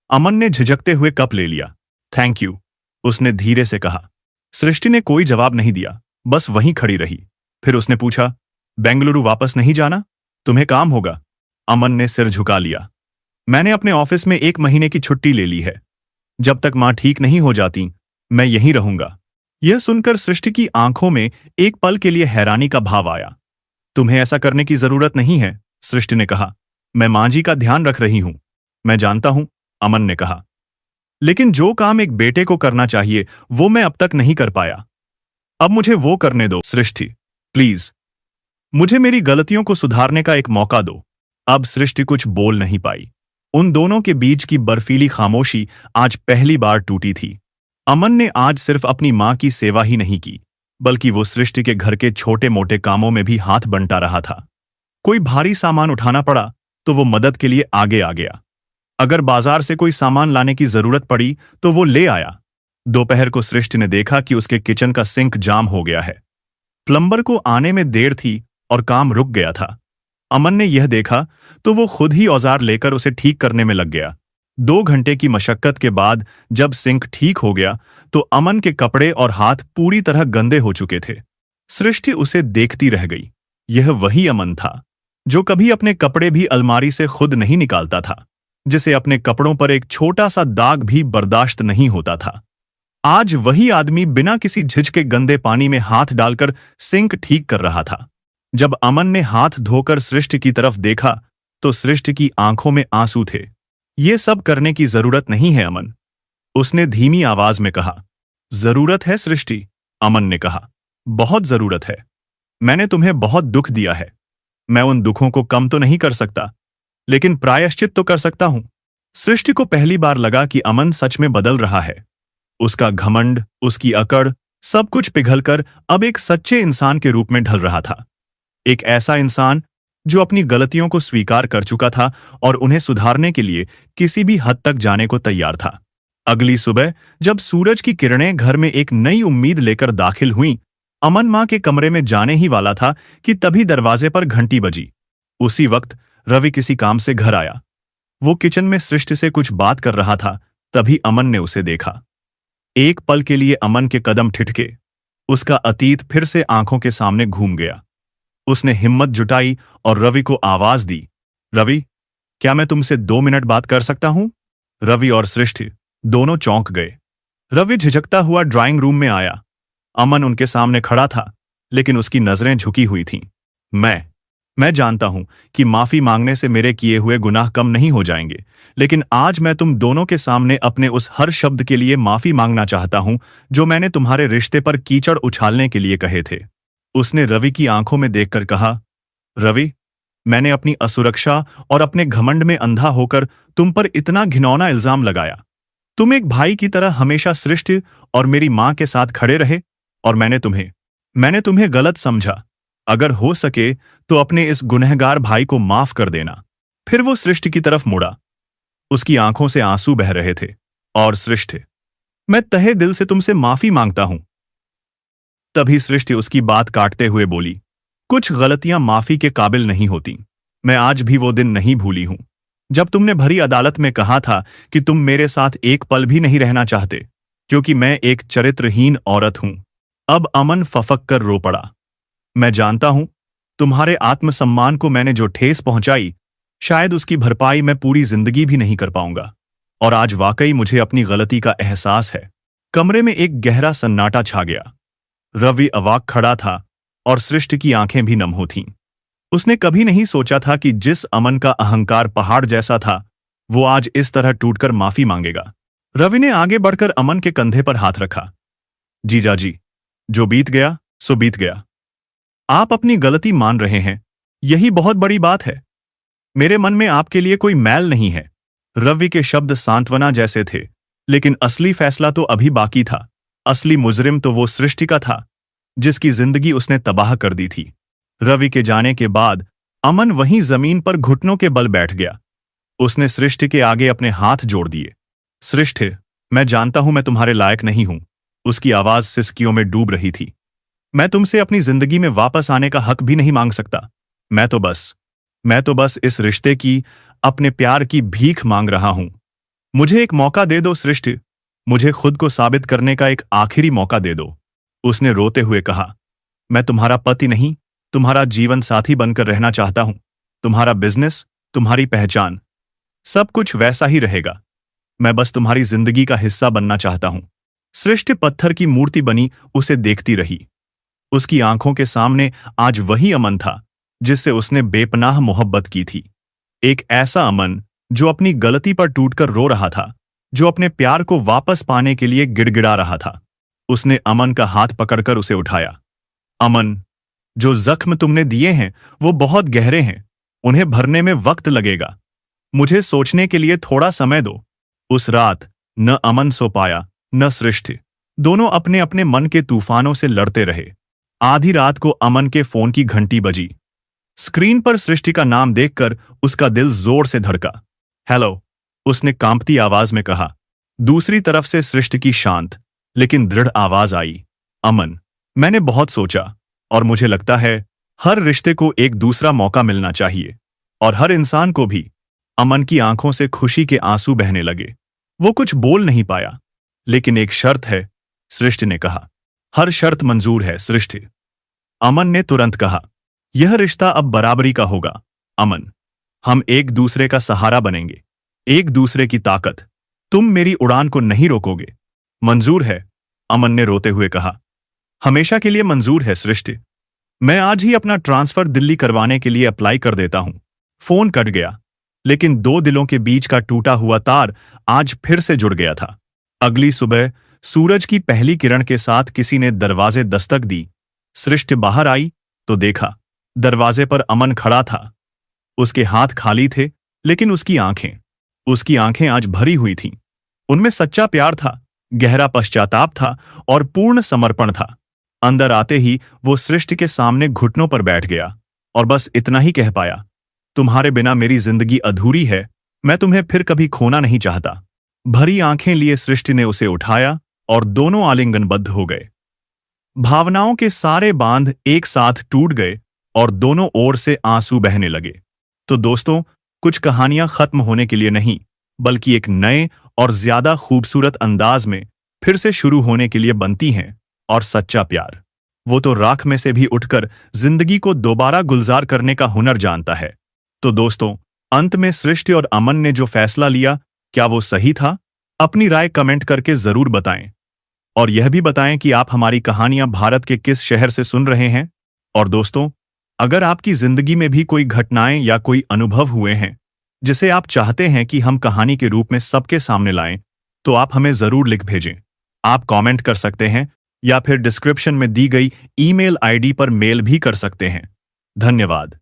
अमन ने झिझकते हुए कप ले लिया। थैंक यू, उसने धीरे से कहा। सृष्टि ने कोई जवाब नहीं दिया, बस वहीं खड़ी रही। फिर उसने पूछा, बेंगलुरु वापस नहीं जाना? तुम्हें काम होगा? अमन ने सिर झुका लिया। मैंने अपने ऑफिस में 1 महीने की छुट्टी ले ली है। जब तक मां ठीक नहीं हो जाती मैं यहीं रहूंगा। यह सुनकर सृष्टि की आंखों में एक पल के लिए हैरानी का भाव आया। तुम्हें ऐसा करने की जरूरत नहीं है, सृष्टि ने कहा। मैं मां जी का ध्यान रख रही हूं। मैं जानता हूं, अमन ने कहा। लेकिन जो काम एक बेटे को करना चाहिए वो मैं अब तक नहीं कर पाया। अब मुझे वो करने दो सृष्टि, प्लीज। मुझे मेरी गलतियों को सुधारने का एक मौका दो। अब सृष्टि कुछ बोल नहीं पाई। उन दोनों के बीच की बर्फीली खामोशी आज पहली बार टूटी थी। अमन ने आज सिर्फ अपनी मां की सेवा ही नहीं की, बल्कि वो सृष्टि के घर के छोटे मोटे कामों में भी हाथ बंटा रहा था। कोई भारी सामान उठाना पड़ा तो वो मदद के लिए आगे आ गया। अगर बाजार से कोई सामान लाने की जरूरत पड़ी तो वो ले आया। दोपहर को सृष्टि ने देखा कि उसके किचन का सिंक जाम हो गया है। प्लम्बर को आने में देर थी और काम रुक गया था। अमन ने यह देखा तो वो खुद ही औजार लेकर उसे ठीक करने में लग गया। 2 घंटे की मशक्कत के बाद जब सिंक ठीक हो गया तो अमन के कपड़े और हाथ पूरी तरह गंदे हो चुके थे। सृष्टि उसे देखती रह गई। यह वही अमन था जो कभी अपने कपड़े भी अलमारी से खुद नहीं निकालता था, जिसे अपने कपड़ों पर एक छोटा सा दाग भी बर्दाश्त नहीं होता था। आज वही आदमी बिना किसी झिझक के गंदे पानी में हाथ डालकर सिंक ठीक कर रहा था। जब अमन ने हाथ धोकर सृष्टि की तरफ देखा तो सृष्टि की आंखों में आंसू थे। ये सब करने की जरूरत नहीं है अमन, उसने धीमी आवाज में कहा। जरूरत है सृष्टि, अमन ने कहा। बहुत जरूरत है। मैंने तुम्हें बहुत दुख दिया है। मैं उन दुखों को कम तो नहीं कर सकता, लेकिन प्रायश्चित तो कर सकता हूं। सृष्टि को पहली बार लगा कि अमन सच में बदल रहा है। उसका घमंड, उसकी अकड़, सब कुछ पिघलकर अब एक सच्चे इंसान के रूप में ढल रहा था। एक ऐसा इंसान जो अपनी गलतियों को स्वीकार कर चुका था और उन्हें सुधारने के लिए किसी भी हद तक जाने को तैयार था। अगली सुबह जब सूरज की किरणें घर में एक नई उम्मीद लेकर दाखिल हुईं, अमन मां के कमरे में जाने ही वाला था कि तभी दरवाजे पर घंटी बजी। उसी वक्त रवि किसी काम से घर आया। वो किचन में सृष्टि से कुछ बात कर रहा था, तभी अमन ने उसे देखा। एक पल के लिए अमन के कदम ठिठके। उसका अतीत फिर से आंखों के सामने घूम गया। उसने हिम्मत जुटाई और रवि को आवाज दी, रवि, क्या मैं तुमसे 2 मिनट बात कर सकता हूं? रवि और सृष्टि दोनों चौंक गए। रवि झिझकता हुआ ड्राइंग रूम में आया। अमन उनके सामने खड़ा था, लेकिन उसकी नजरें झुकी हुई थीं। मैं जानता हूं कि माफी मांगने से मेरे किए हुए गुनाह कम नहीं हो जाएंगे, लेकिन आज मैं तुम दोनों के सामने अपने उस हर शब्द के लिए माफी मांगना चाहता हूं जो मैंने तुम्हारे रिश्ते पर कीचड़ उछालने के लिए कहे थे। उसने रवि की आंखों में देखकर कहा, रवि, मैंने अपनी असुरक्षा और अपने घमंड में अंधा होकर तुम पर इतना घिनौना इल्जाम लगाया। तुम एक भाई की तरह हमेशा सृष्टि और मेरी मां के साथ खड़े रहे और मैंने तुम्हें गलत समझा। अगर हो सके तो अपने इस गुनहगार भाई को माफ कर देना। फिर वो सृष्टि की तरफ मुड़ा। उसकी आंखों से आंसू बह रहे थे। और सृष्टि, मैं तहे दिल से तुमसे माफी मांगता हूं। तभी सृष्टि उसकी बात काटते हुए बोली, कुछ गलतियां माफी के काबिल नहीं होती। मैं आज भी वो दिन नहीं भूली हूं जब तुमने भरी अदालत में कहा था कि तुम मेरे साथ एक पल भी नहीं रहना चाहते क्योंकि मैं एक चरित्रहीन औरत हूं। अब अमन फफक कर रो पड़ा। मैं जानता हूं तुम्हारे आत्मसम्मान को मैंने जो ठेस पहुंचाई, शायद उसकी भरपाई मैं पूरी जिंदगी भी नहीं कर पाऊंगा। और आज वाकई मुझे अपनी गलती का एहसास है। कमरे में एक गहरा सन्नाटा छा गया। रवि अवाक खड़ा था और सृष्टि की आंखें भी नम हो थीं। उसने कभी नहीं सोचा था कि जिस अमन का अहंकार पहाड़ जैसा था, वो आज इस तरह टूटकर माफी मांगेगा। रवि ने आगे बढ़कर अमन के कंधे पर हाथ रखा। जीजाजी, जो बीत गया सो बीत गया। आप अपनी गलती मान रहे हैं, यही बहुत बड़ी बात है। मेरे मन में आपके लिए कोई मैल नहीं है। रवि के शब्द सांत्वना जैसे थे, लेकिन असली फैसला तो अभी बाकी था। असली मुजरिम तो वो सृष्टि का था जिसकी जिंदगी उसने तबाह कर दी थी। रवि के जाने के बाद अमन वहीं जमीन पर घुटनों के बल बैठ गया। उसने सृष्टि के आगे अपने हाथ जोड़ दिए। सृष्टि, मैं जानता हूं मैं तुम्हारे लायक नहीं हूं। उसकी आवाज सिसकियों में डूब रही थी। मैं तुमसे अपनी जिंदगी में वापस आने का हक भी नहीं मांग सकता। मैं तो बस इस रिश्ते की, अपने प्यार की भीख मांग रहा हूं। मुझे एक मौका दे दो सृष्टि। मुझे खुद को साबित करने का एक आखिरी मौका दे दो। उसने रोते हुए कहा, मैं तुम्हारा पति नहीं, तुम्हारा जीवन साथी बनकर रहना चाहता हूं। तुम्हारा बिजनेस, तुम्हारी पहचान, सब कुछ वैसा ही रहेगा। मैं बस तुम्हारी जिंदगी का हिस्सा बनना चाहता हूं। सृष्टि पत्थर की मूर्ति बनी उसे देखती रही। उसकी आंखों के सामने आज वही अमन था जिससे उसने बेपनाह मोहब्बत की थी। एक ऐसा अमन जो अपनी गलती पर टूटकर रो रहा था, जो अपने प्यार को वापस पाने के लिए गिड़गिड़ा रहा था। उसने अमन का हाथ पकड़कर उसे उठाया। अमन, जो जख्म तुमने दिए हैं वो बहुत गहरे हैं। उन्हें भरने में वक्त लगेगा। मुझे सोचने के लिए थोड़ा समय दो। उस रात न अमन सो पाया न सृष्टि। दोनों अपने अपने मन के तूफानों से लड़ते रहे। आधी रात को अमन के फोन की घंटी बजी। स्क्रीन पर सृष्टि का नाम देखकर उसका दिल जोर से धड़का। हेलो, उसने कांपती आवाज में कहा। दूसरी तरफ से सृष्टि की शांत लेकिन दृढ़ आवाज आई। अमन, मैंने बहुत सोचा और मुझे लगता है हर रिश्ते को एक दूसरा मौका मिलना चाहिए, और हर इंसान को भी। अमन की आंखों से खुशी के आंसू बहने लगे। वो कुछ बोल नहीं पाया। लेकिन एक शर्त है, सृष्टि ने कहा। हर शर्त मंजूर है सृष्टि। अमन ने तुरंत कहा, यह रिश्ता अब बराबरी का होगा। अमन, हम एक दूसरे का सहारा बनेंगे, एक दूसरे की ताकत। तुम मेरी उड़ान को नहीं रोकोगे। मंजूर है, अमन ने रोते हुए कहा। हमेशा के लिए मंजूर है सृष्टि। मैं आज ही अपना ट्रांसफर दिल्ली करवाने के लिए अप्लाई कर देता हूं। फोन कट गया, लेकिन दो दिलों के बीच का टूटा हुआ तार आज फिर से जुड़ गया था। अगली सुबह सूरज की पहली किरण के साथ किसी ने दरवाजे दस्तक दी। सृष्टि बाहर आई तो देखा, दरवाजे पर अमन खड़ा था। उसके हाथ खाली थे, लेकिन उसकी आंखें आज भरी हुई थीं। उनमें सच्चा प्यार था, गहरा पश्चाताप था और पूर्ण समर्पण था। अंदर आते ही वो सृष्टि के सामने घुटनों पर बैठ गया और बस इतना ही कह पाया, तुम्हारे बिना मेरी जिंदगी अधूरी है। मैं तुम्हें फिर कभी खोना नहीं चाहता। भरी आंखें लिए सृष्टि ने उसे उठाया और दोनों आलिंगनबद्ध हो गए। भावनाओं के सारे बांध एक साथ टूट गए और दोनों ओर से आंसू बहने लगे। तो दोस्तों, कुछ कहानियां खत्म होने के लिए नहीं, बल्कि एक नए और ज्यादा खूबसूरत अंदाज में फिर से शुरू होने के लिए बनती हैं। और सच्चा प्यार, वो तो राख में से भी उठकर जिंदगी को दोबारा गुलजार करने का हुनर जानता है। तो दोस्तों, अंत में सृष्टि और अमन ने जो फैसला लिया, क्या वो सही था? अपनी राय कमेंट करके जरूर बताएं। और यह भी बताएं कि आप हमारी कहानियां भारत के किस शहर से सुन रहे हैं। और दोस्तों, अगर आपकी जिंदगी में भी कोई घटनाएं या कोई अनुभव हुए हैं जिसे आप चाहते हैं कि हम कहानी के रूप में सबके सामने लाएं, तो आप हमें जरूर लिख भेजें। आप कमेंट कर सकते हैं या फिर डिस्क्रिप्शन में दी गई ईमेल आईडी पर मेल भी कर सकते हैं। धन्यवाद।